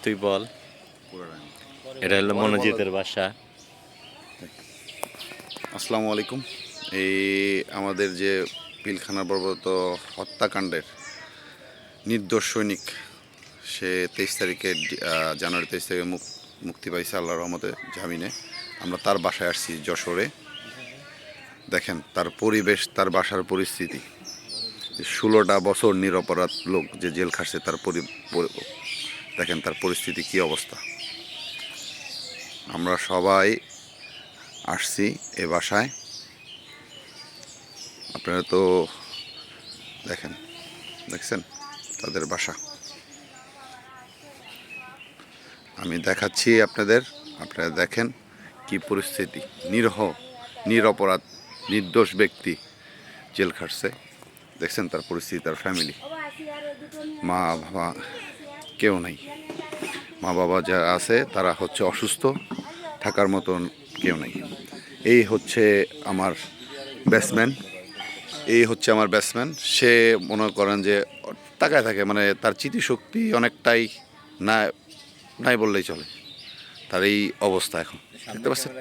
তুই বল, এটা হলো মনোজিতের বাসা। আসসালামু আলাইকুম। এই আমাদের যে পিলখানা বর্বরত হত্যাকাণ্ডের নির্দোষ সৈনিক, সে 23 তারিখে জানুয়ারি 23 তারিখে মুক্তি পাইছে আল্লাহর রহমতে জামিনে। আমরা তার বাসায় আসছি যশোরে। দেখেন তার পরিবেশ, তার বাসার পরিস্থিতি। 16টা বছর নিরপরাধ লোক যে জেল খাটছে, তার দেখেন তার পরিস্থিতি কী অবস্থা। আমরা সবাই আসছি এ বাসায়। আপনারা তো দেখছেন তাদের বাসা। আমি দেখাচ্ছি আপনাদের, আপনারা দেখেন কি পরিস্থিতি। নিরপরাধ নির্দোষ ব্যক্তি জেল খাটছে। দেখছেন তার পরিস্থিতি, তার ফ্যামিলি, মা বাবা কেউ নাই। মা বাবা যারা আছে তারা হচ্ছে অসুস্থ, থাকার মতন কেউ নাই। এই হচ্ছে আমার ব্যাটসম্যান। সে মনে করেন যে তাকায় থাকে, মানে তার স্মৃতিশক্তি অনেকটাই নাই বললেই চলে। তার এই অবস্থা এখন দেখতে পাচ্ছেন।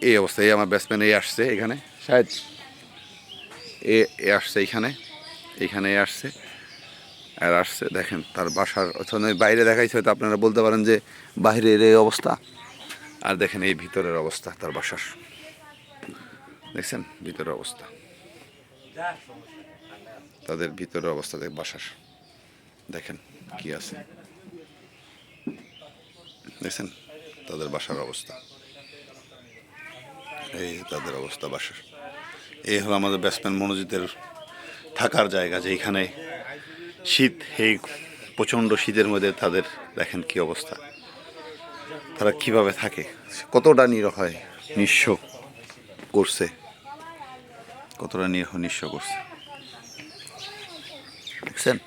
এই অবস্থা। এই আমার ব্যাটসম্যান আসছে এখানে, শায়দ আসছে এইখানে আসছে। দেখেন তার বাসার বাইরে দেখাইছে, হয়তো আপনারা বলতে পারেন যে বাইরের এই অবস্থা, আর দেখেন এই ভিতরের অবস্থা তার বাসার। দেখছেন ভিতরের অবস্থা, তাদের ভিতরের অবস্থা বাসার দেখেন কি আছে। দেখছেন তাদের বাসার অবস্থা, এই তাদের অবস্থা বাসার। এই হলো আমাদের ব্যাটসম্যান মনোজিতের থাকার জায়গা, যেখানে শীত, এই প্রচণ্ড শীতের মধ্যে তাদের দেখেন কি অবস্থা। তারা কিভাবে থাকে, কতটা নিঃস্ব করছে, দেখছেন।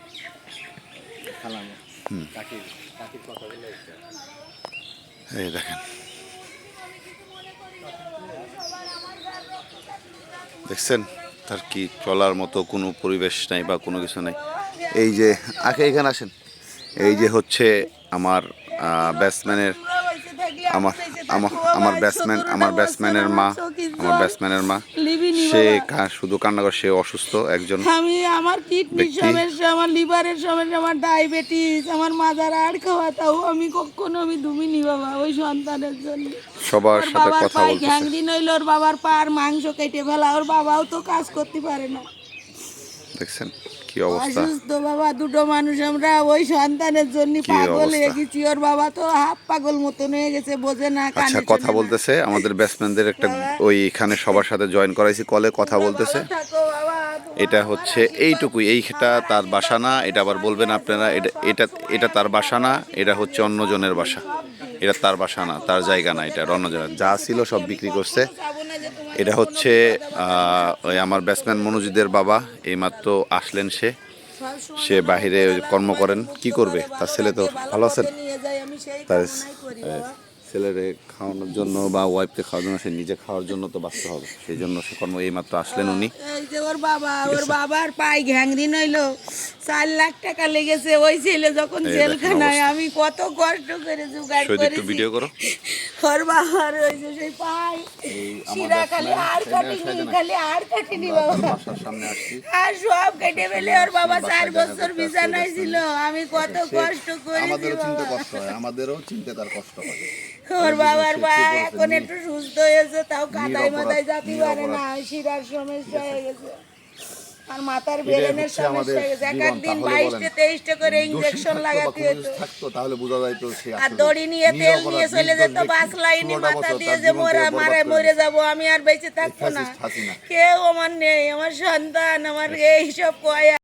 এই দেখেন, দেখছেন তার কি চলার মতো কোনো পরিবেশ নাই বা কোনো কিছু নাই। এই যে এখানে আসেন, এই যে হচ্ছে আমার ব্যাটসম্যানের ব্যাটসম্যানের মা, সে শুধু কান্না করে। সে অসুস্থ একজন। আমি আমার কিডনির সমস্যা, আমার লিভারের সমস্যা, আমার ডায়াবেটিস, আমার মাথার আড় খাওয়া, তাও আমি কখনো দুমিনি বাবা ওই সন্তানের জন্য। সবার সাথে কথা বলতেছে। গ্যাংরিন হইলো, ওর বাবার পার মাংস কেটে ফেলা, ওর বাবাও তো কাজ করতে পারে না। দেখছেন কি অবস্থা। অসুস্থ বাবা, দুটো মানুষ আমরা ওই সন্তানের জন্য পাগল হয়ে গেছি। ওর বাবা তো হাফ পাগল মতন হয়ে গেছে, বোঝে না। আচ্ছা, কথা বলতেছে আমাদের ব্যাটসম্যানদের একটা ওইখানে সবার সাথে জয়েন করাইছি, কলে কথা বলতেছে। এটা হচ্ছে এইটুকুই, এইটা তার বাসা না। এটা আবার বলবেন আপনারা এটা তার বাসা না, এটা হচ্ছে অন্যজনের বাসা। এটা তার বাসা না, তার জায়গা না, এটা অন্যজনের। যা ছিল সব বিক্রি করছে। এটা হচ্ছে ওই আমার ব্যাটসম্যান মনোজিতের বাবা। এইমাত্র আসলেন, সে বাহিরে কর্ম করেন। কি করবে, তার ছেলে তো ভালো আছেন, তার ছেলেরে খাওয়ানোর জন্য বা ওয়াইফকে খাওয়ানোর জন্য, সে নিজে খাওয়ার জন্য তো বাঁচতে হবে, সেই জন্য সে কর্ম। এইমাত্র আসলেন উনি। ওর বাবার পায়ে গ্যাংরিন হইলো, 4 লাখ টাকা লেগেছে। ওই ছেলে যখন জেলখানায়, আমি কত কষ্ট করে জোগাড় করেছি। ভিডিও করো। ওর বাবার ওই যে সেই পায়ে শিরা খালি আর কাটিনি বাবা, আর সব কেটে ফেলে ওর বাবা 4 বছর বিছানায় ছিল। আমি কত কষ্ট করেছি, আমাদেরও চিনতে তার কষ্ট হয়। ওর বাবার পা এখন একটু সুস্থ হয়েছে, তাও কাদায় মাথায় যেতে পারে না, শিরার সমস্যা হয়ে গেছে, আর মাথার ব্রেনের সমস্যা হয়ে গেছে। এক একদিন 22-23 করে ইনজেকশন লাগাতে হতো, তাহলে বোঝা যাইতো। আর দড়ি নিয়ে তেল নিয়ে চলে যেত বাস লাইনে, মাথা দিয়ে যে মরে যাবো, আমি আর বেঁচে থাকবো না। কেউ আমার নেই, আমার সন্তান আমার এইসব কয়।